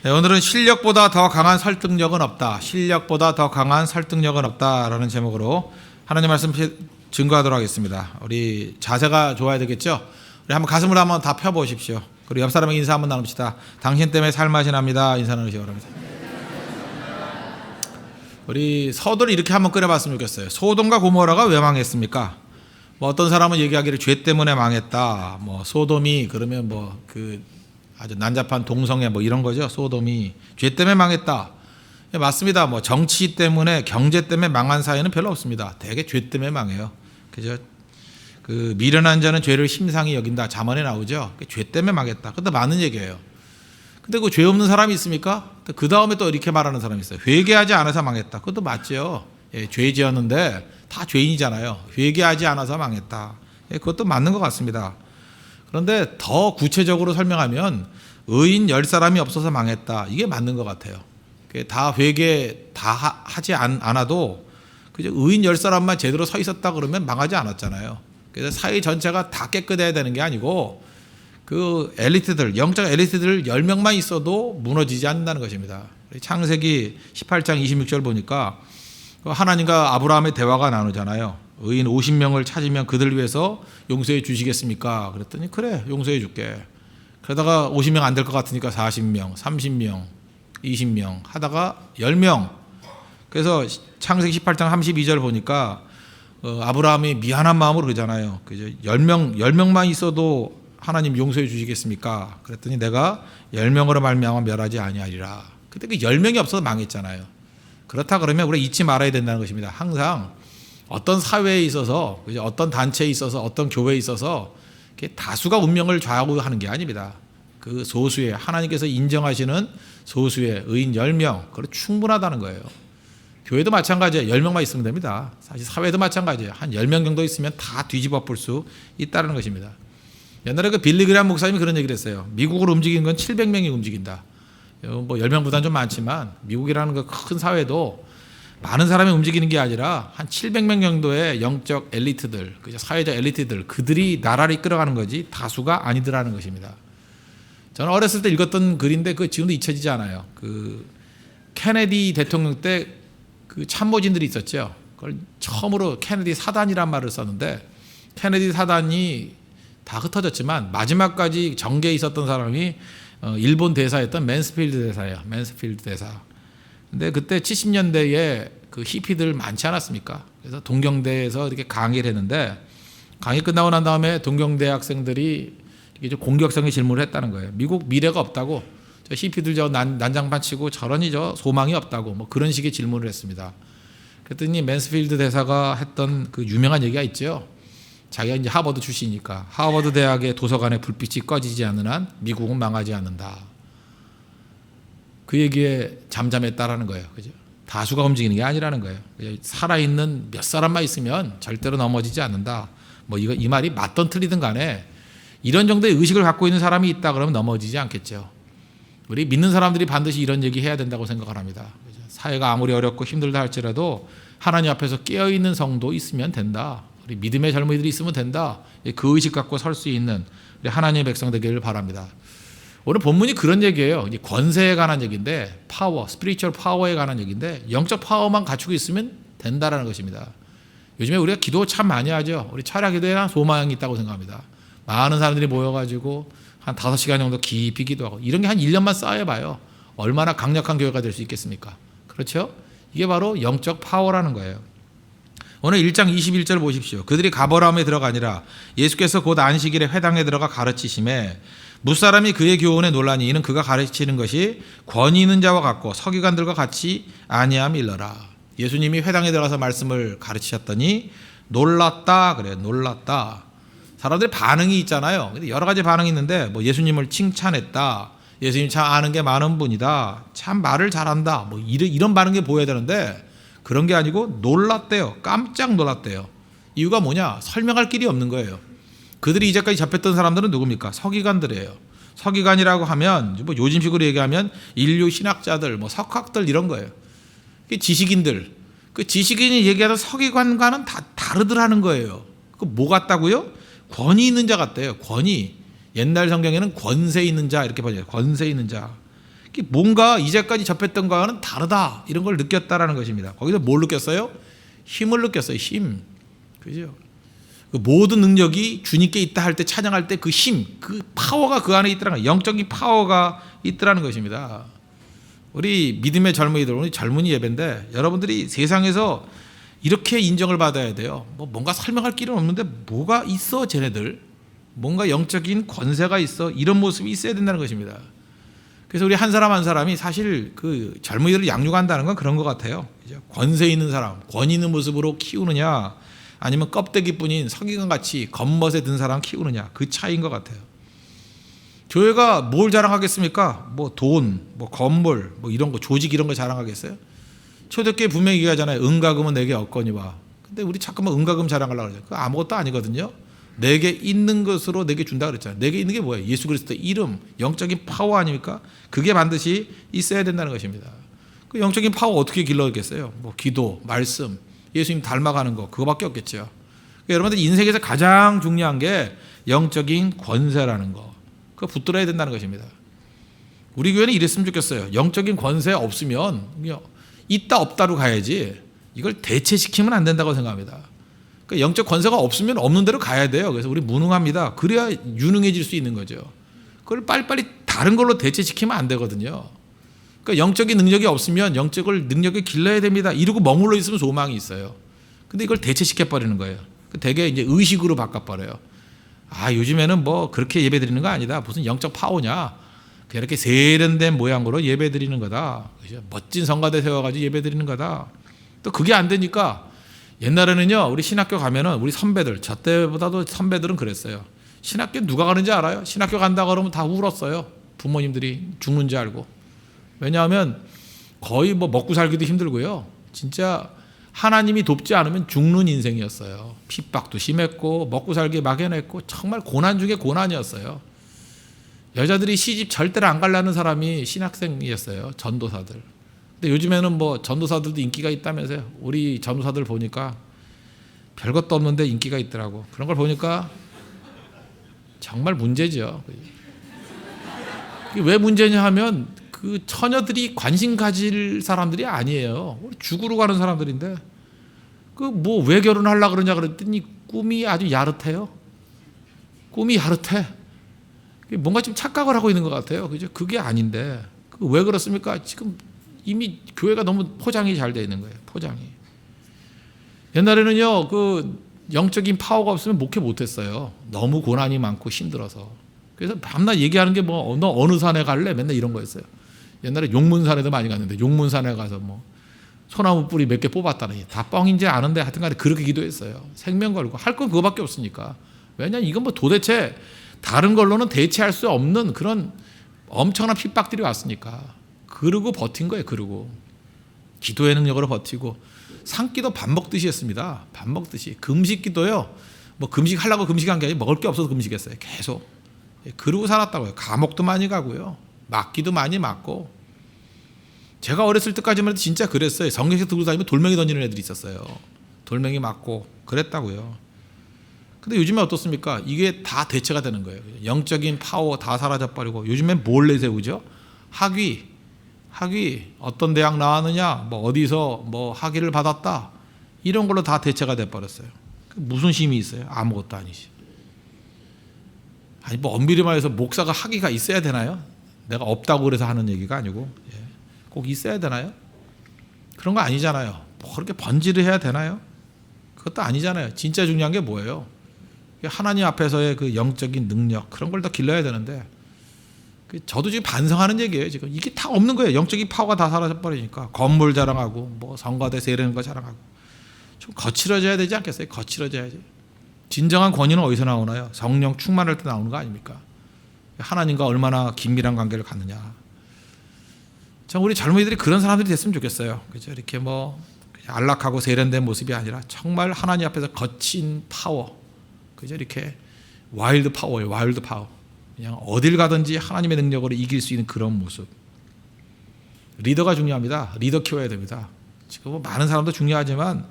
네, 오늘은 실력보다 더 강한 설득력은 없다. 실력보다 더 강한 설득력은 없다라는 제목으로 하나님 말씀 증거하도록 하겠습니다. 우리 자세가 좋아야 되겠죠? 우리 한번 가슴을 한번 다 펴보십시오. 그리고 옆 사람에게 인사 한번 나눕시다. 당신 때문에 살맛이 납니다. 인사 나누시기 바랍니다. 우리 서두를 이렇게 한번 끓여봤으면 좋겠어요. 소돔과 고모라가 왜 망했습니까? 뭐 어떤 사람은 얘기하기를 죄 때문에 망했다. 뭐 소돔이 그러면 뭐 그 아주 난잡한 동성애 뭐 이런 거죠. 소돔이 죄 때문에 망했다. 예, 맞습니다. 뭐 정치 때문에 경제 때문에 망한 사회는 별로 없습니다. 대개 죄 때문에 망해요. 그죠? 그 미련한 자는 죄를 심상히 여긴다. 잠언에 나오죠. 죄 때문에 망했다. 근데 맞는 얘기예요. 근데 그 죄 없는 사람이 있습니까? 그 다음에 또 이렇게 말하는 사람이 있어요. 회개하지 않아서 망했다. 그것도 맞죠. 예, 죄 지었는데 다 죄인이잖아요. 회개하지 않아서 망했다. 예, 그것도 맞는 것 같습니다. 그런데 더 구체적으로 설명하면 의인 10사람이 없어서 망했다. 이게 맞는 것 같아요. 다 회개 다 하지 않아도 그저 의인 10사람만 제대로 서 있었다 그러면 망하지 않았잖아요. 그래서 사회 전체가 다 깨끗해야 되는 게 아니고 그 엘리트들, 영적 엘리트들 10명만 있어도 무너지지 않는다는 것입니다. 창세기 18장 26절 보니까 하나님과 아브라함의 대화가 나누잖아요. 의인 50명을 찾으면 그들 위해서 용서해 주시겠습니까? 그랬더니 그래, 용서해 줄게. 그러다가 50명 안 될 것 같으니까 40명, 30명, 20명 하다가 10명. 그래서 창세기 18장 32절 보니까 아브라함이 미안한 마음으로 그러잖아요. 그죠? 10명만 있어도 하나님 용서해 주시겠습니까? 그랬더니 내가 10명으로 말미암아 멸하지 아니하리라. 그때 그 10명이 없어서 망했잖아요. 그렇다 그러면 우리가 잊지 말아야 된다는 것입니다. 항상 어떤 사회에 있어서, 어떤 단체에 있어서, 어떤 교회에 있어서 다수가 운명을 좌우하는 게 아닙니다. 그 소수의 하나님께서 인정하시는 소수의 의인 10명, 그거 충분하다는 거예요. 교회도 마찬가지예요. 10명만 있으면 됩니다. 사실 사회도 마찬가지예요. 한 10명 정도 있으면 다 뒤집어 볼 수 있다는 것입니다. 옛날에 그 빌리그레함 목사님이 그런 얘기를 했어요. 미국을 움직이는 건 700명이 움직인다. 뭐 10명보다는 좀 많지만 미국이라는 그 큰 사회도 많은 사람이 움직이는 게 아니라 한 700명 정도의 영적 엘리트들, 사회적 엘리트들, 그들이 나라를 이끌어가는 거지 다수가 아니더라는 것입니다. 저는 어렸을 때 읽었던 글인데 그 지금도 잊혀지지 않아요. 그 케네디 대통령 때 그 참모진들이 있었죠. 그걸 처음으로 케네디 사단이란 말을 썼는데 케네디 사단이 다 흩어졌지만 마지막까지 정계에 있었던 사람이 일본 대사였던 맨스필드 대사예요. 맨스필드 대사. 근데 그때 70년대에 그 히피들 많지 않았습니까? 그래서 동경대에서 이렇게 강의를 했는데 강의 끝나고 난 다음에 동경대 학생들이 이게 좀 공격성의 질문을 했다는 거예요. 미국 미래가 없다고, 저 히피들 저 난장판 치고 저러니 저 소망이 없다고, 뭐 그런 식의 질문을 했습니다. 그랬더니 맨스필드 대사가 했던 그 유명한 얘기가 있죠. 자기가 이제 하버드 출신이니까 하버드 대학의 도서관에 불빛이 꺼지지 않는 한 미국은 망하지 않는다. 그 얘기에 잠잠했다라는 거예요. 그죠? 다수가 움직이는 게 아니라는 거예요. 살아있는 몇 사람만 있으면 절대로 넘어지지 않는다. 뭐 이 말이 맞든 틀리든 간에 이런 정도의 의식을 갖고 있는 사람이 있다 그러면 넘어지지 않겠죠. 우리 믿는 사람들이 반드시 이런 얘기 해야 된다고 생각을 합니다. 그죠? 사회가 아무리 어렵고 힘들다 할지라도 하나님 앞에서 깨어있는 성도 있으면 된다. 우리 믿음의 젊은이들이 있으면 된다. 그 의식 갖고 설 수 있는 우리 하나님의 백성 되기를 바랍니다. 오늘 본문이 그런 얘기예요. 권세에 관한 얘기인데, 파워, 스피리추얼 파워에 관한 얘기인데 영적 파워만 갖추고 있으면 된다라는 것입니다. 요즘에 우리가 기도 참 많이 하죠. 우리 철야 기도에 한 소망이 있다고 생각합니다. 많은 사람들이 모여가지고 한 5시간 정도 깊이 기도하고 이런 게 한 1년만 쌓여봐요. 얼마나 강력한 교회가 될 수 있겠습니까? 그렇죠? 이게 바로 영적 파워라는 거예요. 오늘 1장 21절 보십시오. 그들이 가버나움에 들어가니라. 예수께서 곧 안식일에 회당에 들어가 가르치심에 무사람이 그의 교훈에 놀라니 이는 그가 가르치는 것이 권위 있는 자와 같고 서기관들과 같이 아니함일러라. 예수님이 회당에 들어가서 말씀을 가르치셨더니 놀랐다 그래요. 놀랐다. 사람들의 반응이 있잖아요. 여러 가지 반응이 있는데 뭐 예수님을 칭찬했다. 예수님 참 아는 게 많은 분이다. 참 말을 잘한다. 뭐 이런 반응이 보여야 되는데 그런 게 아니고 놀랐대요. 깜짝 놀랐대요. 이유가 뭐냐? 설명할 길이 없는 거예요. 그들이 이제까지 잡혔던 사람들은 누굽니까? 서기관들이에요. 서기관이라고 하면 뭐 요즘식으로 얘기하면 인류 신학자들, 뭐 석학들 이런 거예요. 지식인들. 그 지식인이 얘기하던 서기관과는 다 다르더라는 거예요. 그 뭐 같다고요? 권위 있는 자 같대요. 권위. 옛날 성경에는 권세 있는 자 이렇게 번역해요. 권세 있는 자. 뭔가 이제까지 접했던 거와는 다르다 이런 걸 느꼈다라는 것입니다. 거기서 뭘 느꼈어요? 힘을 느꼈어요. 힘. 그죠? 그 모든 능력이 주님께 있다 할 때 찬양할 때 그 힘, 그 파워가 그 안에 있더라는 거예요. 영적인 파워가 있더라는 것입니다. 우리 믿음의 젊은이들, 우리 젊은이 예배인데 여러분들이 세상에서 이렇게 인정을 받아야 돼요. 뭔가 설명할 길은 없는데 뭐가 있어 쟤네들. 뭔가 영적인 권세가 있어. 이런 모습이 있어야 된다는 것입니다. 그래서 우리 한 사람 한 사람이 사실 그 젊은이들을 양육한다는 건 그런 것 같아요. 권세 있는 사람, 권위 있는 모습으로 키우느냐 아니면 껍데기뿐인 서기관같이 겉멋에 든 사람 키우느냐 그 차이인 것 같아요. 교회가 뭘 자랑하겠습니까? 뭐 돈, 뭐 건물, 뭐 이런 거 조직 이런 거 자랑하겠어요? 초대교회 분명히 얘기하잖아요. 은가금은 내게 없거니와. 근데 우리 자꾸만 은가금 자랑하려고 그러죠. 그거 아무것도 아니거든요. 내게 있는 것으로 내게 준다 그랬잖아요. 내게 있는 게 뭐예요? 예수 그리스도의 이름, 영적인 파워 아닙니까? 그게 반드시 있어야 된다는 것입니다. 그 영적인 파워 어떻게 길러야겠어요? 뭐 기도, 말씀, 예수님 닮아가는 거 그거밖에 없겠죠. 그러니까 여러분들 인생에서 가장 중요한 게 영적인 권세라는 거. 그거 붙들어야 된다는 것입니다. 우리 교회는 이랬으면 좋겠어요. 영적인 권세 없으면 있다 없다로 가야지 이걸 대체시키면 안 된다고 생각합니다. 그러니까 영적 권세가 없으면 없는 대로 가야 돼요. 그래서 우리 무능합니다. 그래야 유능해질 수 있는 거죠. 그걸 빨리빨리 다른 걸로 대체시키면 안 되거든요. 그러니까 영적인 능력이 없으면 영적을 능력을 길러야 됩니다. 이러고 머물러 있으면 소망이 있어요. 근데 이걸 대체시켜 버리는 거예요. 대개 이제 의식으로 바꿔 버려요. 아, 요즘에는 뭐 그렇게 예배 드리는 거 아니다. 무슨 영적 파워냐. 그냥 이렇게 세련된 모양으로 예배 드리는 거다. 그죠? 멋진 성가대 세워가지고 예배 드리는 거다. 또 그게 안 되니까 옛날에는요, 우리 신학교 가면은 우리 선배들, 저 때보다도 선배들은 그랬어요. 신학교 누가 가는지 알아요? 신학교 간다 그러면 다 울었어요. 부모님들이 죽는 줄 알고. 왜냐하면 거의 뭐 먹고 살기도 힘들고요. 진짜 하나님이 돕지 않으면 죽는 인생이었어요. 핍박도 심했고 먹고 살기 막연했고 정말 고난 중에 고난이었어요. 여자들이 시집 절대로 안 가려는 사람이 신학생이었어요. 전도사들. 근데 요즘에는 뭐 전도사들도 인기가 있다면서요. 우리 전도사들 보니까 별것도 없는데 인기가 있더라고. 그런 걸 보니까 정말 문제죠. 왜 문제냐 하면 그 처녀들이 관심 가질 사람들이 아니에요. 죽으러 가는 사람들인데 그 뭐 왜 결혼하려고 그러냐 그랬더니 꿈이 아주 야릇해요. 꿈이 야릇해. 뭔가 좀 착각을 하고 있는 것 같아요. 그죠? 그게 아닌데 왜 그렇습니까? 지금 이미 교회가 너무 포장이 잘 되어 있는 거예요. 포장이. 옛날에는요, 그 영적인 파워가 없으면 목회 못했어요. 너무 고난이 많고 힘들어서. 그래서 밤낮 얘기하는 게 뭐 너 어느 산에 갈래? 맨날 이런 거였어요. 옛날에 용문산에도 많이 갔는데 용문산에 가서 뭐 소나무 뿌리 몇 개 뽑았다니 다 뻥인지 아는데 하여튼간에 그렇게 기도했어요. 생명 걸고 할 건 그거밖에 없으니까. 왜냐하면 이건 뭐 도대체 다른 걸로는 대체할 수 없는 그런 엄청난 핍박들이 왔으니까. 그러고 버틴 거예요. 그러고 기도의 능력으로 버티고 산기도 밥 먹듯이 했습니다. 밥 먹듯이. 금식기도요. 뭐 금식하려고 금식한 게 아니라 먹을 게 없어서 금식했어요. 계속. 그러고 살았다고요. 감옥도 많이 가고요. 맞기도 많이 맞고. 제가 어렸을 때까지만 해도 진짜 그랬어요. 성경책 들고 다니면 돌멩이 던지는 애들이 있었어요. 돌멩이 맞고 그랬다고요. 근데 요즘에 어떻습니까? 이게 다 대체가 되는 거예요. 영적인 파워 다 사라져버리고 요즘엔 뭘 내세우죠? 학위 어떤 대학 나왔느냐 뭐 어디서 뭐 학위를 받았다 이런 걸로 다 대체가 돼버렸어요. 무슨 힘이 있어요? 아무것도 아니지. 아니 뭐 엄밀히 말해서 목사가 학위가 있어야 되나요? 내가 없다고 그래서 하는 얘기가 아니고 꼭 있어야 되나요? 그런 거 아니잖아요. 뭐 그렇게 번지를 해야 되나요? 그것도 아니잖아요. 진짜 중요한 게 뭐예요? 하나님 앞에서의 그 영적인 능력 그런 걸 더 길러야 되는데 저도 지금 반성하는 얘기예요. 지금 이게 다 없는 거예요. 영적인 파워가 다 사라져버리니까 건물 자랑하고 뭐 성가대 세례는 거 자랑하고 좀 거칠어져야 되지 않겠어요? 거칠어져야지. 진정한 권위는 어디서 나오나요? 성령 충만할 때 나오는 거 아닙니까? 하나님과 얼마나 긴밀한 관계를 갖느냐. 참 우리 젊은이들이 그런 사람들이 됐으면 좋겠어요. 그죠? 이렇게 뭐 안락하고 세련된 모습이 아니라 정말 하나님 앞에서 거친 파워. 그죠? 이렇게 와일드 파워예요. 와일드 파워. 그냥 어딜 가든지 하나님의 능력으로 이길 수 있는 그런 모습. 리더가 중요합니다. 리더 키워야 됩니다. 지금 뭐 많은 사람도 중요하지만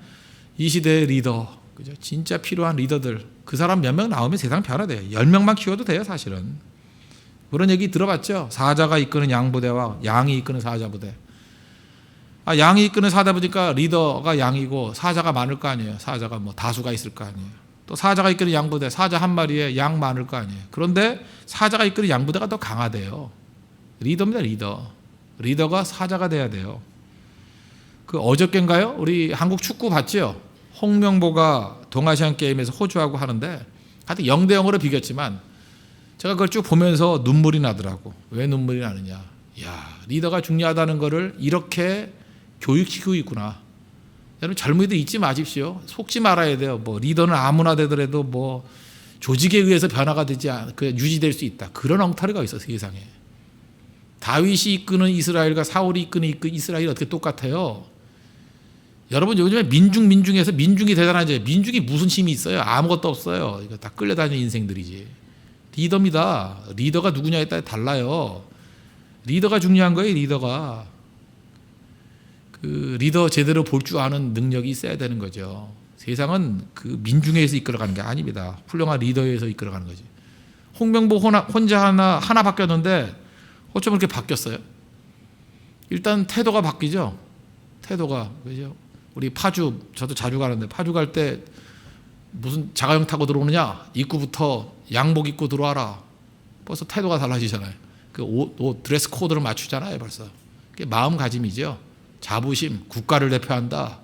이 시대의 리더, 그죠? 진짜 필요한 리더들. 그 사람 몇 명 나오면 세상 변화돼요. 10명만 키워도 돼요, 사실은. 그런 얘기 들어봤죠? 사자가 이끄는 양부대와 양이 이끄는 사자부대. 양이 이끄는 사자부대니까 리더가 양이고 사자가 많을 거 아니에요. 사자가 뭐 다수가 있을 거 아니에요. 또 사자가 이끄는 양부대, 사자 한 마리에 양 많을 거 아니에요. 그런데 사자가 이끄는 양부대가 더 강하대요. 리더입니다, 리더. 리더가 사자가 돼야 돼요. 그 어저께인가요? 우리 한국 축구 봤죠? 홍명보가 동아시안 게임에서 호주하고 하는데 하여튼 0대 0으로 비겼지만 제가 그걸 쭉 보면서 눈물이 나더라고. 왜 눈물이 나느냐? 야, 리더가 중요하다는 거를 이렇게 교육시키고 있구나. 여러분 젊은이들 잊지 마십시오. 속지 말아야 돼요. 뭐 리더는 아무나 되더라도 뭐 조직에 의해서 변화가 되지 유지될 수 있다. 그런 엉터리가 있어 세상에. 다윗이 이끄는 이스라엘과 사울이 이끄는 이스라엘이 어떻게 똑같아요? 여러분 요즘에 민중에서 민중이 대단하죠. 민중이 무슨 힘이 있어요? 아무것도 없어요. 이거 다 끌려다니는 인생들이지. 리더입니다. 리더가 누구냐에 따라 달라요. 리더가 중요한 거예요. 리더가. 그 리더 제대로 볼 줄 아는 능력이 있어야 되는 거죠. 세상은 그 민중에서 이끌어가는 게 아닙니다. 훌륭한 리더에서 이끌어가는 거지. 홍명보 혼자 하나 바뀌었는데 어쩜 그렇게 바뀌었어요? 일단 태도가 바뀌죠. 태도가 그죠? 우리 파주 저도 자주 가는데 파주 갈 때 무슨 자가용 타고 들어오느냐? 입구부터 양복 입고 들어와라. 벌써 태도가 달라지잖아요. 그 옷 드레스 코드를 맞추잖아요. 벌써. 그게 마음가짐이죠. 자부심, 국가를 대표한다.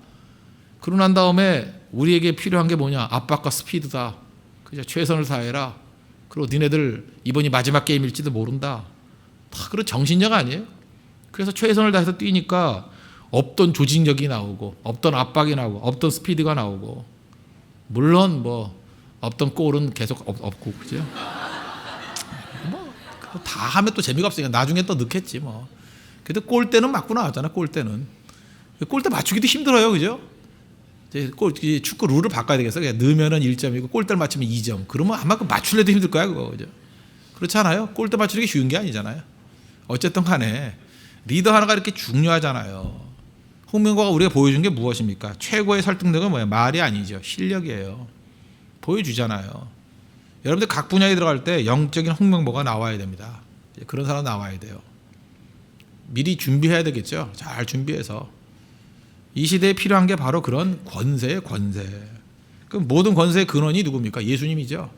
그러고 난 다음에 우리에게 필요한 게 뭐냐? 압박과 스피드다. 그죠? 최선을 다해라. 그리고 니네들 이번이 마지막 게임일지도 모른다. 다 그런 정신력 아니에요? 그래서 최선을 다해서 뛰니까 없던 조직력이 나오고 없던 압박이 나오고 없던 스피드가 나오고 물론 뭐 없던 골은 계속 없고 그죠? 뭐 다 하면 또 재미가 없으니까 나중에 또 넣겠지 뭐. 그래도 골대는 맞고 나왔잖아. 골대 맞추기도 힘들어요. 그죠? 이제 축구 룰을 바꿔야 되겠어. 그냥 넣으면은 1점이고 골대를 맞추면 2점. 그러면 아마 그 맞추려도 힘들 거야. 그거. 그죠? 그렇지 않아요? 골대 맞추는 게 쉬운 게 아니잖아요. 어쨌든 간에 리더 하나가 이렇게 중요하잖아요. 홍명보가 우리가 보여준 게 무엇입니까? 최고의 설득력은 뭐예요? 말이 아니죠. 실력이에요. 보여주잖아요. 여러분들 각 분야에 들어갈 때 영적인 홍명보가 나와야 됩니다. 그런 사람 나와야 돼요. 미리 준비해야 되겠죠. 잘 준비해서. 이 시대에 필요한 게 바로 그런 권세예요. 권세. 그럼 모든 권세의 근원이 누굽니까? 예수님이죠.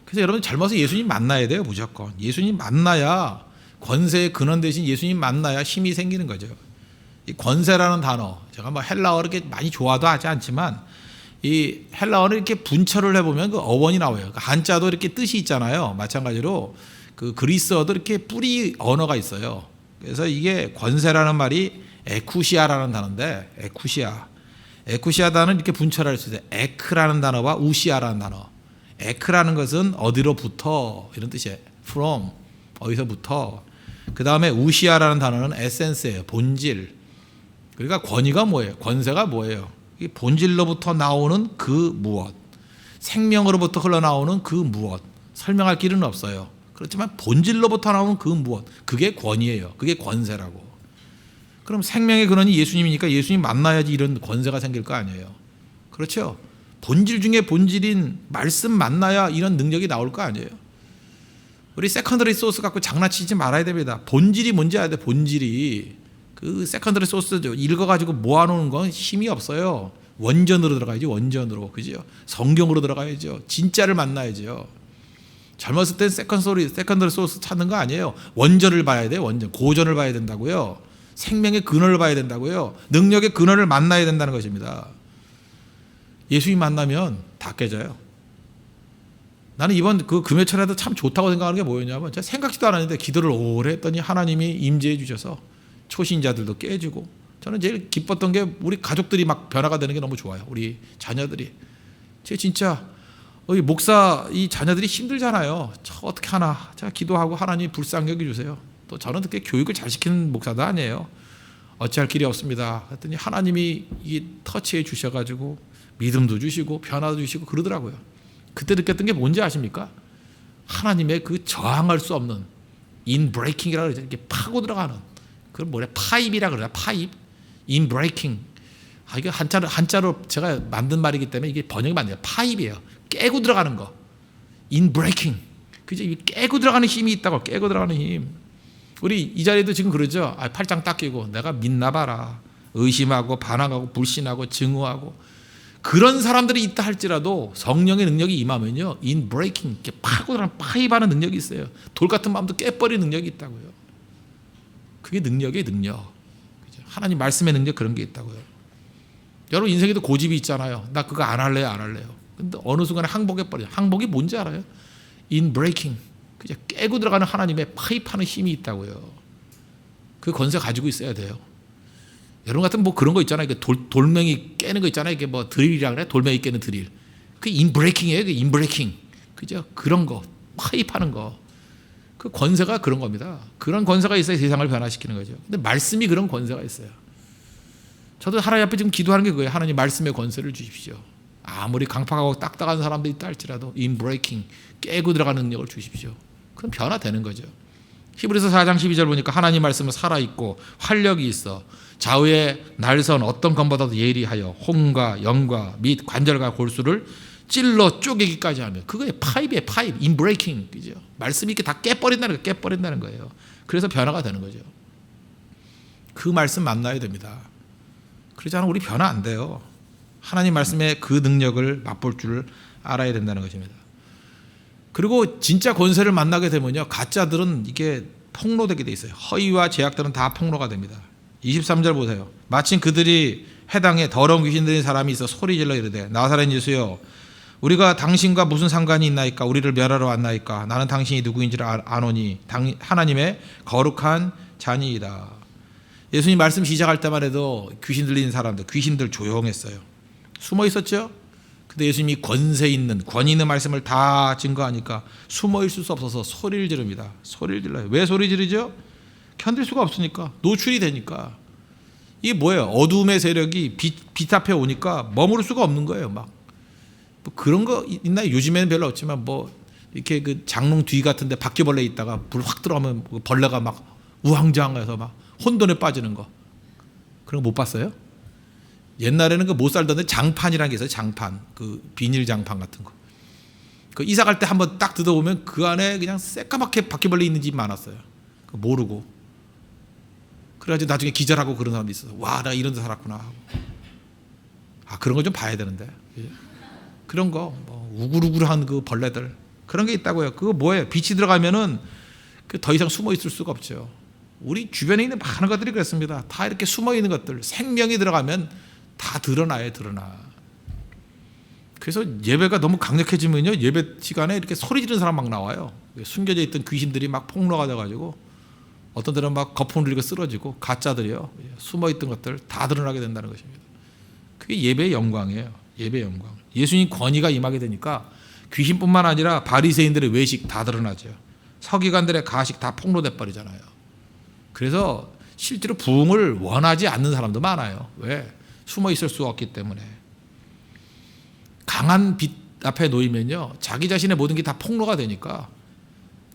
그래서 여러분 젊어서 예수님 만나야 돼요. 무조건. 예수님 만나야 권세의 근원 대신 예수님 만나야 힘이 생기는 거죠. 이 권세라는 단어, 제가 뭐 헬라어를 이렇게 많이 좋아도 하지 않지만 이 헬라어를 이렇게 분철을 해보면 그 어원이 나와요. 그 한자도 이렇게 뜻이 있잖아요. 마찬가지로 그 그리스어도 이렇게 뿌리 언어가 있어요. 그래서 이게 권세라는 말이 에쿠시아라는 단어인데 에쿠시아 단어는 이렇게 분철할 수 있어요. 에크라는 단어와 우시아라는 단어. 에크라는 것은 어디로부터 이런 뜻이에요. from 어디서부터. 그 다음에 우시아라는 단어는 에센스예요. 본질. 그러니까 권위가 뭐예요? 권세가 뭐예요? 이 본질로부터 나오는 그 무엇, 생명으로부터 흘러나오는 그 무엇. 설명할 길은 없어요. 그렇지만 본질로부터 나오는 그 무엇, 그게 권위예요. 그게 권세라고. 그럼 생명의 근원이 예수님이니까 예수님 만나야지 이런 권세가 생길 거 아니에요. 그렇죠? 본질 중에 본질인 말씀 만나야 이런 능력이 나올 거 아니에요. 우리 세컨더리 소스 갖고 장난치지 말아야 됩니다. 본질이 뭔지 알아야 돼. 본질이. 그 세컨더리 소스 읽어가지고 모아놓은 건 힘이 없어요. 원전으로 들어가야지. 원전으로. 그죠? 성경으로 들어가야죠. 진짜를 만나야죠. 젊었을 땐 세컨더리 소스 찾는 거 아니에요. 원전을 봐야 돼요. 원전. 고전을 봐야 된다고요. 생명의 근원을 봐야 된다고요. 능력의 근원을 만나야 된다는 것입니다. 예수님 만나면 다 깨져요. 나는 이번 그 금요철에도 참 좋다고 생각하는 게 뭐였냐면 제가 생각지도 않았는데 기도를 오래 했더니 하나님이 임재해 주셔서 초신자들도 깨지고 저는 제일 기뻤던 게 우리 가족들이 막 변화가 되는 게 너무 좋아요. 우리 자녀들이. 제 진짜 이 목사 이 자녀들이 힘들잖아요. 저 어떻게 하나. 제가 기도하고 하나님 불쌍히 여겨주세요. 또 저는 그렇게 교육을 잘 시키는 목사도 아니에요. 어찌할 길이 없습니다. 그랬더니 하나님이 이 터치해 주셔가지고 믿음도 주시고 변화도 주시고 그러더라고요. 그때 느꼈던 게 뭔지 아십니까? 하나님의 그 저항할 수 없는 인브레이킹이라고 그러죠. 이렇게 파고 들어가는 그건 뭐래? 파입이라 그러나 파입, 인브레이킹. 이게 한자로 제가 만든 말이기 때문에 이게 번역이 맞네요. 파입이에요. 깨고 들어가는 거. 인브레이킹. 그죠? 깨고 들어가는 힘이 있다고. 깨고 들어가는 힘. 우리 이 자리에도 지금 그러죠. 팔짱 딱 끼고 내가 믿나 봐라. 의심하고 반항하고 불신하고 증오하고 그런 사람들이 있다 할지라도 성령의 능력이 임하면요, in breaking, 이렇게 파고 들어가는 파입하는 능력이 있어요. 돌 같은 마음도 깨버리는 능력이 있다고요. 그게 능력의 능력. 그죠? 하나님 말씀의 능력, 그런 게 있다고요. 여러분 인생에도 고집이 있잖아요. 나 그거 안 할래요, 안 할래요. 근데 어느 순간에 항복해버려요. 항복이 뭔지 알아요? in breaking, 그죠? 깨고 들어가는 하나님의 파입하는 힘이 있다고요. 그 권세 가지고 있어야 돼요. 여러분 같은 뭐 그런 거 있잖아요. 돌멩이 깨는 거 있잖아요. 이게 뭐 드릴이라 그래. 돌멩이 깨는 드릴. 그 인브레이킹이에요. 그 인브레이킹. 그죠? 그런 거. 파입하는 거. 그 권세가 그런 겁니다. 그런 권세가 있어야 세상을 변화시키는 거죠. 근데 말씀이 그런 권세가 있어요. 저도 하나님 앞에 지금 기도하는 게 그거예요. 하나님 말씀의 권세를 주십시오. 아무리 강팍하고 딱딱한 사람들이 있다 할지라도 인브레이킹, 깨고 들어가는 능력을 주십시오. 그럼 변화되는 거죠. 히브리서 4장 12절 보니까 하나님 말씀은 살아있고 활력이 있어 좌우의 날선 어떤 검보다도 예리하여 혼과 영과 및 관절과 골수를 찔러 쪼개기까지 하며, 그거에 파입이에요. 파입, 인브레이킹. 그죠? 말씀이 이렇게 다 깨버린다는 거예요. 그래서 변화가 되는 거죠. 그 말씀 만나야 됩니다. 그렇지 않으면 우리 변화 안 돼요. 하나님 말씀의 그 능력을 맛볼 줄 알아야 된다는 것입니다. 그리고 진짜 권세를 만나게 되면요, 가짜들은 이게 폭로되게 돼 있어요. 허위와 제약들은 다 폭로가 됩니다. 23절 보세요. 마침 그들이 해당에 더러운 귀신 들린 사람이 있어 소리질러 이르되 나사렛 예수여, 우리가 당신과 무슨 상관이 있나이까? 우리를 멸하러 왔나이까? 나는 당신이 누구인지를 아노니 하나님의 거룩한 자니이다. 예수님 말씀 시작할 때만 해도 귀신 들린 사람들, 귀신들 조용했어요. 숨어 있었죠. 근데 예수님이 권세 있는, 권위 있는 말씀을 다 증거하니까 숨어 있을 수 없어서 소리를 지릅니다. 소리를 질러요. 왜 소리 지르죠? 견딜 수가 없으니까. 노출이 되니까. 이게 뭐예요? 어둠의 세력이 빛 앞에 오니까 머무를 수가 없는 거예요. 막 뭐 그런 거 있나요? 요즘에는 별로 없지만 뭐 이렇게 그 장롱 뒤 같은데 바퀴벌레 있다가 불 확 들어가면 벌레가 막 우왕좌왕해서 막 혼돈에 빠지는 거, 그런 거 못 봤어요? 옛날에는 그 못 살던 데 장판이라는 게 있어요. 장판, 그 비닐 장판 같은 거. 그 이사 갈 때 한번 딱 뜯어보면 그 안에 그냥 새까맣게 바퀴벌레 있는 집 많았어요. 모르고. 그래가지고 나중에 기절하고 그런 사람도 있어서, 와, 나 이런 데 살았구나 하고. 아, 그런 거 좀 봐야 되는데. 그런 거, 뭐 우글우글한 그 벌레들, 그런 게 있다고요. 그거 뭐예요? 빛이 들어가면은 그 더 이상 숨어 있을 수가 없죠. 우리 주변에 있는 많은 것들이 그렇습니다. 다 이렇게 숨어 있는 것들, 생명이 들어가면 다 드러나요, 드러나. 그래서 예배가 너무 강력해지면요, 예배 시간에 이렇게 소리 지르는 사람 막 나와요. 숨겨져 있던 귀신들이 막 폭로가 돼가지고 어떤 데는 막 거품 흘리고 쓰러지고, 가짜들이요, 숨어 있던 것들 다 드러나게 된다는 것입니다. 그게 예배의 영광이에요. 예배의 영광. 예수님 권위가 임하게 되니까 귀신뿐만 아니라 바리새인들의 외식 다 드러나죠. 서기관들의 가식 다 폭로돼 버리잖아요. 그래서 실제로 부흥을 원하지 않는 사람도 많아요. 왜? 숨어 있을 수 없기 때문에. 강한 빛 앞에 놓이면요, 자기 자신의 모든 게 다 폭로가 되니까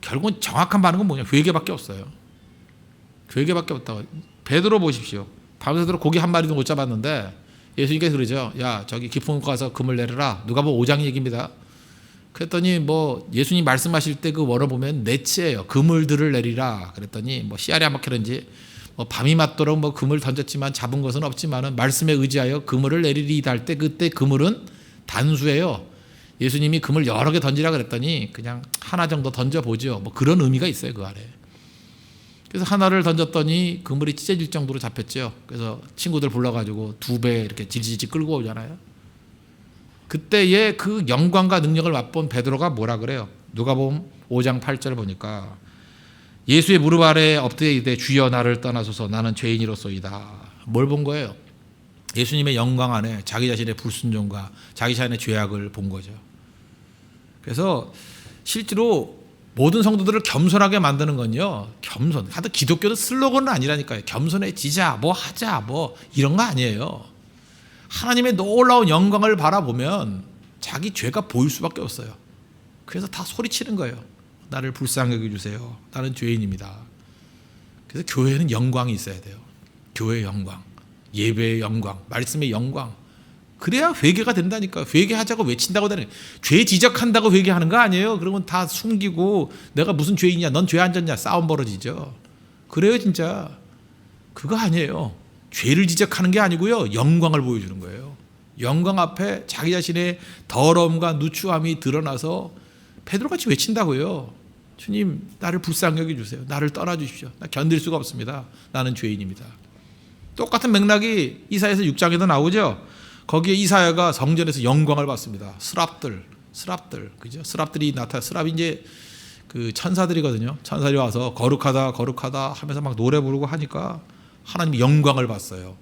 결국은 정확한 반응은 뭐냐? 회개밖에 없어요. 회개밖에 없다고. 베드로 보십시오. 밤새도록 고기 한 마리도 못 잡았는데 예수님께서 그러죠. 야, 저기 깊은 곳 가서 금을 내려라. 누가복음 5장 얘기입니다. 그랬더니 뭐 예수님 말씀하실 때 그 원어 보면 네츠예요. 그물들을 내리라. 그랬더니 뭐 씨알이 안 막히는지 뭐 밤이 맞도록 뭐 그물 던졌지만 잡은 것은 없지만은 말씀에 의지하여 그물을 내리리이다 할 때 그때 그물은 단수예요. 예수님이 그물 여러 개 던지라 그랬더니 그냥 하나 정도 던져보죠. 뭐 그런 의미가 있어요, 그 안에. 그래서 하나를 던졌더니 그물이 찢어질 정도로 잡혔죠. 그래서 친구들 불러가지고 2배 이렇게 질질 끌고 오잖아요. 그때의 그 영광과 능력을 맛본 베드로가 뭐라 그래요? 누가복음 5장 8절 보니까 예수의 무릎 아래에 엎드려 이르되 주여 나를 떠나소서 나는 죄인이로소이다. 뭘 본 거예요? 예수님의 영광 안에 자기 자신의 불순종과 자기 자신의 죄악을 본 거죠. 그래서 실제로 모든 성도들을 겸손하게 만드는 건요, 겸손. 하여튼 기독교는 슬로건은 아니라니까요. 겸손해지자, 뭐 하자, 뭐 이런 거 아니에요. 하나님의 놀라운 영광을 바라보면 자기 죄가 보일 수밖에 없어요. 그래서 다 소리치는 거예요. 나를 불쌍히 여겨주세요. 나는 죄인입니다. 그래서 교회는 영광이 있어야 돼요. 교회의 영광, 예배의 영광, 말씀의 영광, 그래야 회개가 된다니까. 회개하자고 외친다고 되는, 죄 지적한다고 회개하는 거 아니에요. 그러면 다 숨기고 내가 무슨 죄이냐, 넌 죄 안 졌냐, 싸움 벌어지죠. 그래요 진짜. 그거 아니에요. 죄를 지적하는 게 아니고요, 영광을 보여주는 거예요. 영광 앞에 자기 자신의 더러움과 누추함이 드러나서 베드로같이 외친다고요. 주님, 나를 불쌍히 여겨주세요. 나를 떠나주십시오. 나 견딜 수가 없습니다. 나는 죄인입니다. 똑같은 맥락이 이사야서 6장에도 나오죠. 거기에 이사야가 성전에서 영광을 받습니다. 스랍들, 그죠? 스랍들이 나타나. 스랍이 이제 그 천사들이거든요. 천사들이 와서 거룩하다, 거룩하다 하면서 막 노래 부르고 하니까 하나님이 영광을 봤어요.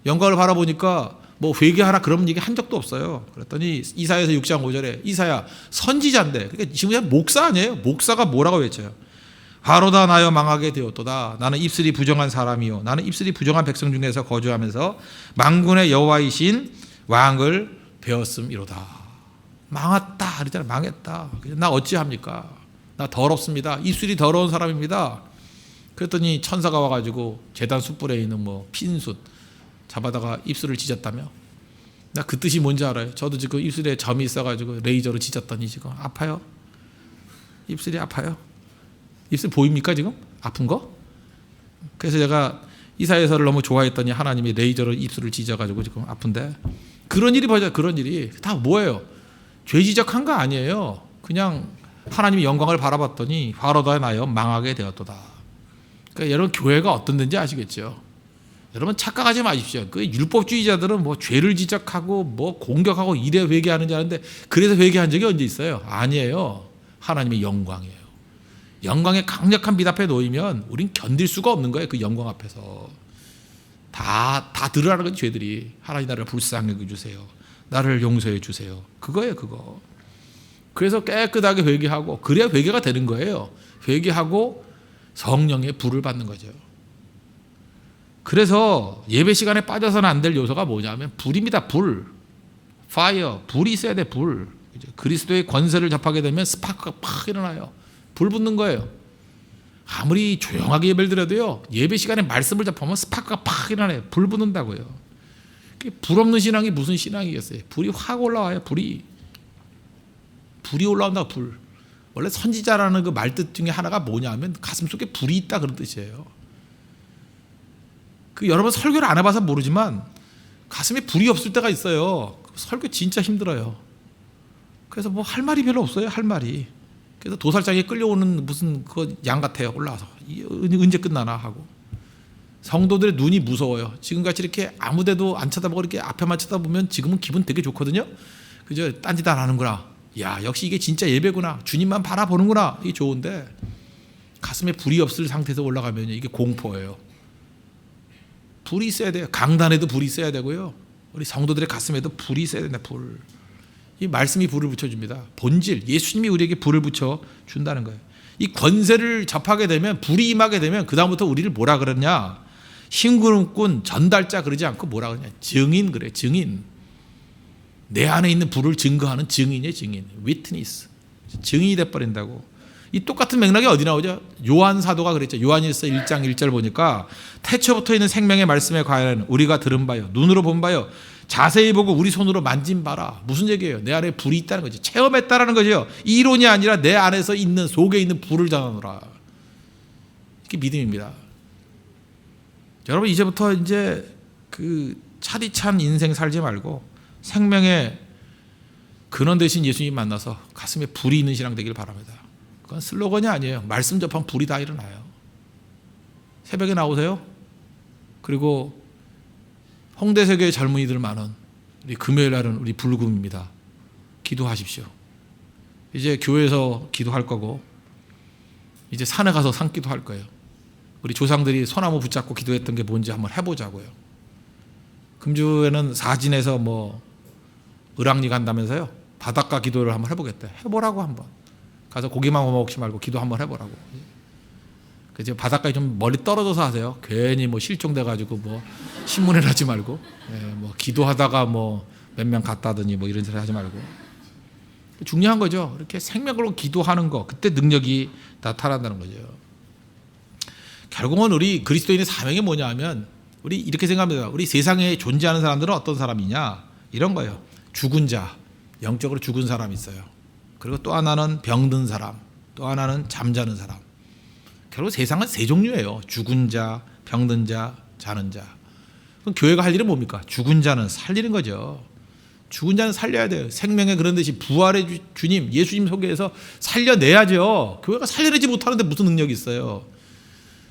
영광을 바라보니까 뭐 회개하라 그런 얘기 한 적도 없어요. 그랬더니 이사야서 6장 5절에 이사야 선지자인데, 그러니까 지금 그냥 목사 아니에요. 목사가 뭐라고 외쳐요? 바로다 나여 망하게 되었도다. 나는 입술이 부정한 사람이요, 나는 입술이 부정한 백성 중에서 거주하면서 만군의 여호와이신 왕을 배웠음이로다. 망했다 그랬잖아요. 망했다. 나 어찌합니까? 나 더럽습니다. 입술이 더러운 사람입니다. 그랬더니 천사가 와가지고 제단 숯불에 있는 뭐 핀숯 잡아다가 입술을 찢었다며. 나 그 뜻이 뭔지 알아요. 저도 지금 입술에 점이 있어가지고 레이저로 찢었더니 지금 아파요. 입술이 아파요. 입술 보입니까 지금? 아픈 거? 그래서 제가 이사야서를 너무 좋아했더니 하나님이 레이저로 입술을 찢어가지고 지금 아픈데, 그런 일이 벌어져. 그런 일이 다 뭐예요? 죄 지적한 거 아니에요. 그냥 하나님이 영광을 바라봤더니 바로다 나여 망하게 되었도다. 그러니까 여러분 교회가 어떤 데인지 아시겠죠? 여러분 착각하지 마십시오. 그 율법주의자들은 뭐 죄를 지적하고 뭐 공격하고 이래 회개하는 줄 아는데, 그래서 회개한 적이 언제 있어요? 아니에요. 하나님의 영광이에요. 영광의 강력한 빛 앞에 놓이면 우린 견딜 수가 없는 거예요. 그 영광 앞에서 다 드러나는 거지. 죄들이. 하나님 나를 불쌍히 여겨주세요, 나를 용서해 주세요. 그거예요 그거. 그래서 깨끗하게 회개하고, 그래야 회개가 되는 거예요. 회개하고 성령의 불을 받는 거죠. 그래서 예배 시간에 빠져서는 안 될 요소가 뭐냐면 불입니다. 불, 파이어, 불이 있어야 돼. 불. 그리스도의 권세를 접하게 되면 스파크가 팍 일어나요. 불 붙는 거예요. 아무리 조용하게 예배를 드려도요, 예배 시간에 말씀을 접하면 스파크가 팍 일어나요. 불 붙는다고요. 불 없는 신앙이 무슨 신앙이겠어요? 불이 확 올라와요. 불이 올라온다고. 불. 원래 선지자라는 그 말뜻 중에 하나가 뭐냐면 가슴 속에 불이 있다 그런 뜻이에요. 그 여러분 설교를 안 해봐서 모르지만 가슴에 불이 없을 때가 있어요. 설교 진짜 힘들어요. 그래서 뭐 할 말이 별로 없어요. 할 말이. 그래서 도살장에 끌려오는 무슨 그 양 같아요. 올라와서 언제 끝나나 하고. 성도들의 눈이 무서워요. 지금같이 이렇게 아무데도 안 쳐다보고 이렇게 앞에만 쳐다보면 지금은 기분 되게 좋거든요. 그죠? 딴짓 안 하는구나. 야, 역시 이게 진짜 예배구나. 주님만 바라보는구나. 이게 좋은데 가슴에 불이 없을 상태에서 올라가면 이게 공포예요. 불이 있어야 돼요. 강단에도 불이 있어야 되고요. 우리 성도들의 가슴에도 불이 있어야 된다. 불. 이 말씀이 불을 붙여줍니다. 본질, 예수님이 우리에게 불을 붙여준다는 거예요. 이 권세를 접하게 되면, 불이 임하게 되면 그 다음부터 우리를 뭐라 그러냐, 심부름꾼, 전달자 그러지 않고 뭐라 그러냐, 증인 그래. 증인. 내 안에 있는 불을 증거하는 증인이에요. 증인. 위트니스. 증인이 돼버린다고. 이 똑같은 맥락이 어디 나오죠? 요한 사도가 그랬죠. 요한일서 1장 1절 보니까 태초부터 있는 생명의 말씀에 관하여는 우리가 들은 바요, 눈으로 본 바요, 자세히 보고 우리 손으로 만진 바라. 무슨 얘기예요? 내 안에 불이 있다는 거죠. 체험했다라는 거죠. 이론이 아니라 내 안에서 있는, 속에 있는 불을 전하노라. 이게 믿음입니다. 여러분 이제부터 이제 그 차디찬 인생 살지 말고 생명의 근원 되신 예수님 만나서 가슴에 불이 있는 신앙 되길 바랍니다. 그건 슬로건이 아니에요. 말씀 접하면 불이 다 일어나요. 새벽에 나오세요. 그리고 홍대세교의 젊은이들 많은 우리 금요일 날은 우리 불금입니다. 기도하십시오. 이제 교회에서 기도할 거고 이제 산에 가서 산기도 할 거예요. 우리 조상들이 소나무 붙잡고 기도했던 게 뭔지 한번 해보자고요. 금주에는 사진에서 뭐 을왕리 간다면서요. 바닷가 기도를 한번 해보겠다. 해보라고 한번. 가서 고기만 먹지 말고 기도 한번 해보라고. 그죠? 바닷가에 좀 멀리 떨어져서 하세요. 괜히 뭐 실종돼가지고 뭐 신문에 나지 말고, 뭐 기도하다가 뭐 몇 명 갔다더니 뭐 이런 소리 하지 말고. 중요한 거죠. 이렇게 생명으로 기도하는 거, 그때 능력이 나타난다는 거죠. 결국은 우리 그리스도인의 사명이 뭐냐 하면, 우리 이렇게 생각합니다. 우리 세상에 존재하는 사람들은 어떤 사람이냐? 이런 거예요. 죽은 자, 영적으로 죽은 사람이 있어요. 그리고 또 하나는 병든 사람, 또 하나는 잠자는 사람. 결국 세상은 세 종류예요. 죽은 자, 병든 자, 자는 자. 그럼 교회가 할 일은 뭡니까? 죽은 자는 살리는 거죠. 죽은 자는 살려야 돼요. 생명의 그런 듯이 부활의 주님, 예수님 속에서 살려내야죠. 교회가 살려내지 못하는데 무슨 능력이 있어요.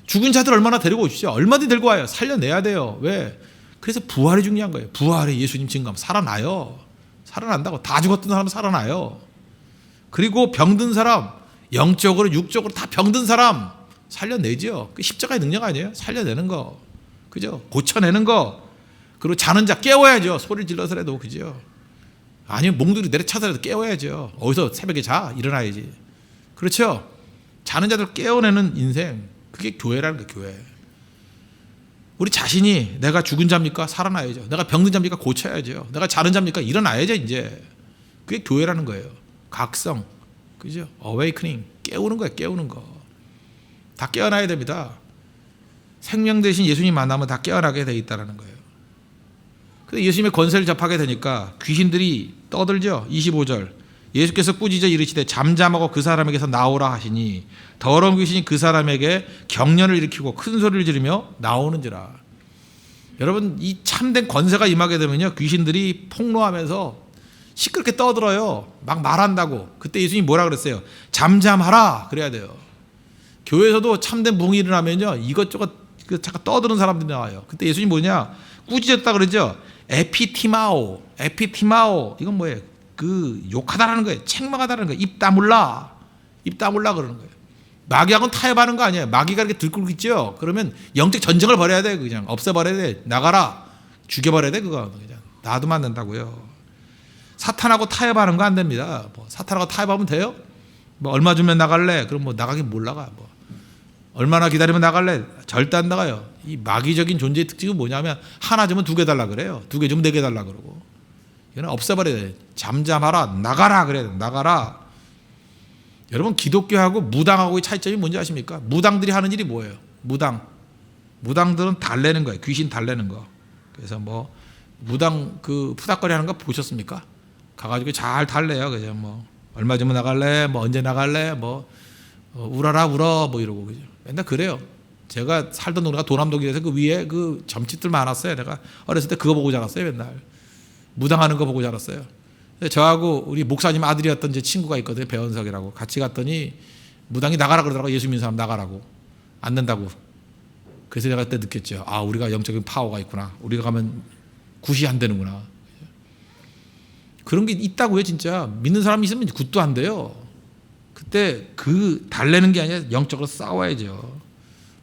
죽은 자들 얼마나 데리고 오십시오. 얼마든지 데리고 와요. 살려내야 돼요. 왜? 그래서 부활이 중요한 거예요. 부활의 예수님 증거하면 살아나요. 살아난다고. 다 죽었던 사람은 살아나요. 그리고 병든 사람, 영적으로 육적으로 다 병든 사람 살려내죠. 그 십자가의 능력 아니에요? 살려내는 거. 그죠? 고쳐내는 거. 그리고 자는 자 깨워야죠. 소리를 질러서라도. 그죠? 아니면 몽둥이 내려차서라도 깨워야죠. 어디서 새벽에 자? 일어나야지. 그렇죠? 자는 자들 깨워내는 인생. 그게 교회라는 거예요. 교회. 우리 자신이 내가 죽은 자입니까? 살아나야죠. 내가 병든 자입니까? 고쳐야죠. 내가 자는 자입니까? 일어나야죠. 이제. 그게 교회라는 거예요. 각성. 그죠? 어웨이크닝. 깨우는 거예요. 깨우는 거. 다 깨어나야 됩니다. 생명 대신 예수님 만나면 다 깨어나게 돼 있다는 거예요. 근데 예수님의 권세를 접하게 되니까 귀신들이 떠들죠. 25절. 예수께서 꾸짖어 이르시되 잠잠하고 그 사람에게서 나오라 하시니 더러운 귀신이 그 사람에게 경련을 일으키고 큰 소리를 지르며 나오는지라. 여러분, 이 참된 권세가 임하게 되면요, 귀신들이 폭로하면서 시끄럽게 떠들어요. 막 말한다고. 그때 예수님이 뭐라 그랬어요? 잠잠하라 그래야 돼요. 교회에서도 참된 부흥이 일어나면요, 이것저것 잠깐 떠드는 사람들이 나와요. 그때 예수님이 뭐냐? 꾸짖었다 그러죠. 에피티마오. 이건 뭐예요? 그 욕하다라는 거예요. 책망하다라는 거예요. 입 다물라 그러는 거예요. 마귀하고는 타협하는 거 아니에요. 마귀가 이렇게 들끓고 있죠. 그러면 영적 전쟁을 벌여야 돼. 그냥 없애버려야 돼. 나가라. 죽여버려야 돼. 그거 그냥 놔두면 안 된다고요. 사탄하고 타협하는 거 안 됩니다. 뭐 사탄하고 타협하면 돼요? 뭐 얼마 주면 나갈래? 그럼 뭐 나가긴 못 나가. 뭐 얼마나 기다리면 나갈래? 절대 안 나가요. 이 마귀적인 존재의 특징은 뭐냐면 하나 주면 두 개 달라 그래요. 두 개 주면 네 개 달라 그러고. 이거는 없애버려야 돼. 잠잠하라. 나가라 그래야 돼. 나가라. 여러분, 기독교하고 무당하고의 차이점이 뭔지 아십니까? 무당들이 하는 일이 뭐예요? 무당들은 달래는 거예요. 귀신 달래는 거. 그래서 뭐 무당 그 푸닥거리 하는 거 보셨습니까? 가가지고 잘 달래요. 그죠? 뭐 얼마 주면 나갈래? 뭐 언제 나갈래? 뭐 울어라 울어 뭐 이러고. 그죠? 맨날 그래요. 제가 살던 동네가 도남동이라서 그 위에 그 점집들 많았어요. 내가 어렸을 때 그거 보고 자랐어요. 맨날 무당하는 거 보고 자랐어요. 저하고 우리 목사님 아들이었던 제 친구가 있거든요. 배원석이라고. 같이 갔더니 무당이 나가라 그러더라고. 예수 믿는 사람 나가라고. 안 된다고. 그래서 제가 그때 느꼈죠. 아, 우리가 영적인 파워가 있구나. 우리가 가면 굿이 안 되는구나. 그런 게 있다고요. 진짜 믿는 사람이 있으면 굿도 안 돼요. 그때 그 달래는 게 아니라 영적으로 싸워야죠.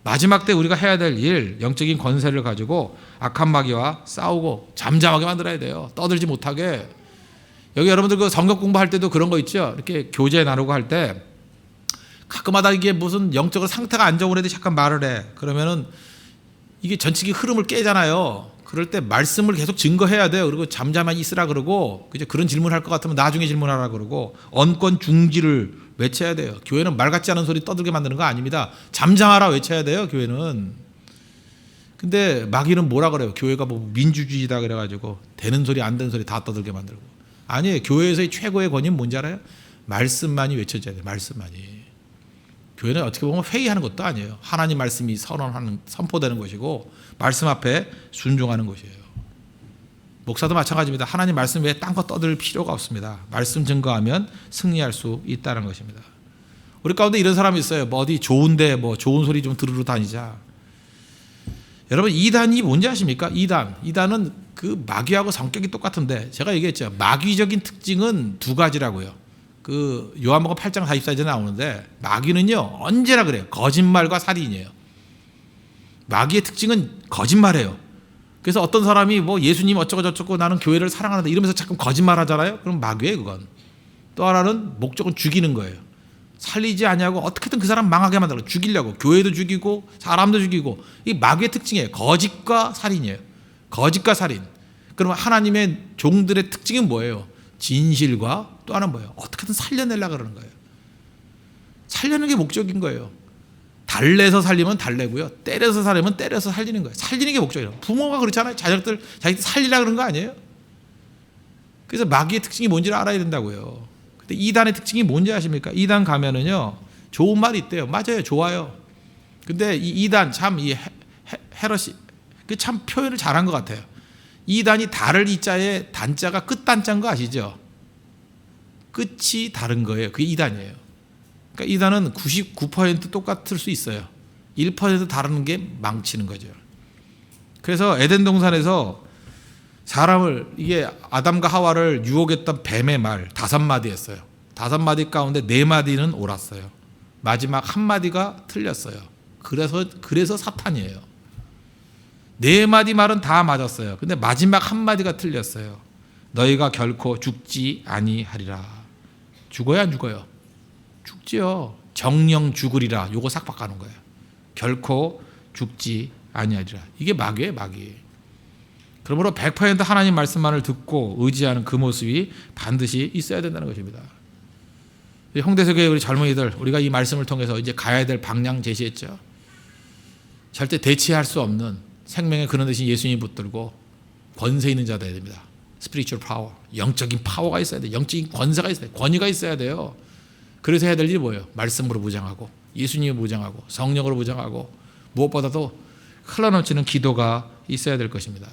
마지막 때 우리가 해야 될 일, 영적인 권세를 가지고 악한 마귀와 싸우고 잠잠하게 만들어야 돼요. 떠들지 못하게. 여기 여러분들 그 성경 공부할 때도 그런 거 있죠. 이렇게 교제 나누고 할 때 가끔마다 이게 무슨 영적으로 상태가 안 좋은 애들이 잠깐 말을 해. 그러면은 이게 전체적인 흐름을 깨잖아요. 그럴 때 말씀을 계속 증거해야 돼요. 그리고 잠잠하게 있으라 그러고, 그죠? 그런 질문할 것 같으면 나중에 질문하라 그러고, 언권 중지를 외쳐야 돼요. 교회는 말 같지 않은 소리 떠들게 만드는 거 아닙니다. 잠잠하라 외쳐야 돼요. 교회는. 근데 마귀는 뭐라 그래요? 교회가 뭐 민주주의다 그래가지고 되는 소리 안 되는 소리 다 떠들게 만들고. 아니에요. 교회에서의 최고의 권위는 뭔지 알아요? 말씀만이 외쳐져야 돼요. 말씀만이. 교회는 어떻게 보면 회의하는 것도 아니에요. 하나님 말씀이 선포되는 것이고 말씀 앞에 순종하는 것이에요. 목사도 마찬가지입니다. 하나님 말씀 외에 딴 거 떠들 필요가 없습니다. 말씀 증거하면 승리할 수 있다는 것입니다. 우리 가운데 이런 사람이 있어요. 뭐 어디 좋은데 뭐 좋은 소리 좀 들으러 다니자. 여러분, 이단이 뭔지 아십니까? 이단은 그 마귀하고 성격이 똑같은데, 제가 얘기했죠. 마귀적인 특징은 두 가지라고요. 그 요한복음 8장 44절에 나오는데, 마귀는요 언제나 그래요. 거짓말과 살인이에요. 마귀의 특징은 거짓말해요. 그래서 어떤 사람이 뭐 예수님 어쩌고 저쩌고 나는 교회를 사랑하는데 이러면서 자꾸 거짓말하잖아요. 그럼 마귀예요, 그건. 또 하나는 목적은 죽이는 거예요. 살리지 아니하고 어떻게든 그 사람 망하게 만들어 죽이려고. 교회도 죽이고 사람도 죽이고. 이 마귀의 특징이에요. 거짓과 살인이에요. 거짓과 살인. 그러면 하나님의 종들의 특징은 뭐예요? 진실과 또 하나는 뭐예요? 어떻게든 살려내려고 그러는 거예요. 살려내는 게 목적인 거예요. 달래서 살리면 달래고요. 때려서 살리면 때려서 살리는 거예요. 살리는 게 목적이에요. 부모가 그렇잖아요. 자식들 살리려고 그러는 거 아니에요? 그래서 마귀의 특징이 뭔지를 알아야 된다고요. 근데 이단의 특징이 뭔지 아십니까? 이단 가면은요 좋은 말이 있대요. 맞아요, 좋아요. 근데 이 이단 참 이 헤럿이 그 참 표현을 잘한 것 같아요. 이단이 다를 이자의 단자가 끝 단자인 거 아시죠? 끝이 다른 거예요. 그게 이단이에요. 그러니까 이단은 99% 똑같을 수 있어요. 1% 다른 게 망치는 거죠. 그래서 에덴 동산에서 사람을 이게 아담과 하와를 유혹했던 뱀의 말 5마디였어요. 5마디 가운데 4마디는 옳았어요. 마지막 1마디가 틀렸어요. 그래서 사탄이에요. 4마디 말은 다 맞았어요. 근데 마지막 1마디가 틀렸어요. 너희가 결코 죽지 아니하리라. 죽어야 안 죽어요? 죽지요. 정령 죽으리라. 요거 싹 바꿔놓은 거예요. 결코 죽지 아니하리라. 이게 마귀예요, 마귀. 그러므로 100% 하나님 말씀만을 듣고 의지하는 그 모습이 반드시 있어야 된다는 것입니다. 홍대서교회 우리 젊은이들, 우리가 이 말씀을 통해서 이제 가야 될 방향 제시했죠. 절대 대체할 수 없는 생명의 근원 되신 예수님 붙들고 권세 있는 자 되어야 됩니다. 스피리추얼 파워, 영적인 파워가 있어야 돼요. 영적인 권세가 있어야 돼요. 권위가 있어야 돼요. 그래서 해야 될 일이 뭐예요? 말씀으로 무장하고 예수님을 무장하고 성령으로 무장하고 무엇보다도 흘러넘치는 기도가 있어야 될 것입니다.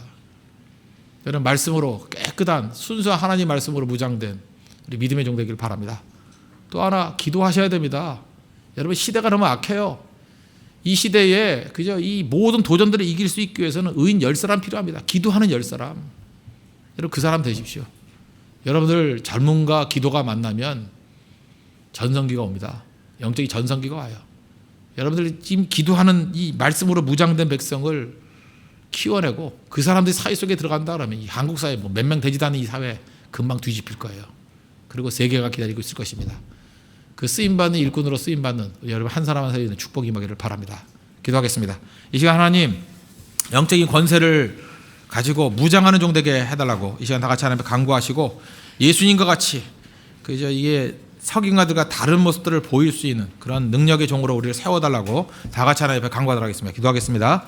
여러분 말씀으로 깨끗한 순수한 하나님 말씀으로 무장된 우리 믿음의 종 되기를 바랍니다. 또 하나 기도하셔야 됩니다. 여러분 시대가 너무 악해요. 이 시대에 그저 이 모든 도전들을 이길 수 있기 위해서는 의인 10사람 필요합니다. 기도하는 10사람. 여러분 그 사람 되십시오. 여러분들 젊음과 기도가 만나면 전성기가 옵니다. 영적인 전성기가 와요. 여러분들 지금 기도하는 이 말씀으로 무장된 백성을 키워내고 그 사람들이 사회 속에 들어간다 그러면 이 한국 사회 뭐 몇 명 되지도 않은 이 사회 금방 뒤집힐 거예요. 그리고 세계가 기다리고 있을 것입니다. 그 쓰임받는 일꾼으로 쓰임받는 여러분 한 사람 한 사람의 축복이 임하기를 바랍니다. 기도하겠습니다. 이 시간 하나님 영적인 권세를 가지고 무장하는 종 되게 해달라고 이 시간 다 같이 하나님 앞에 간구하시고 예수님과 같이 그저 이게 석인가들과 다른 모습들을 보일 수 있는 그런 능력의 종으로 우리를 세워달라고 다 같이 하나님 앞에 간구하도록 하겠습니다. 기도하겠습니다.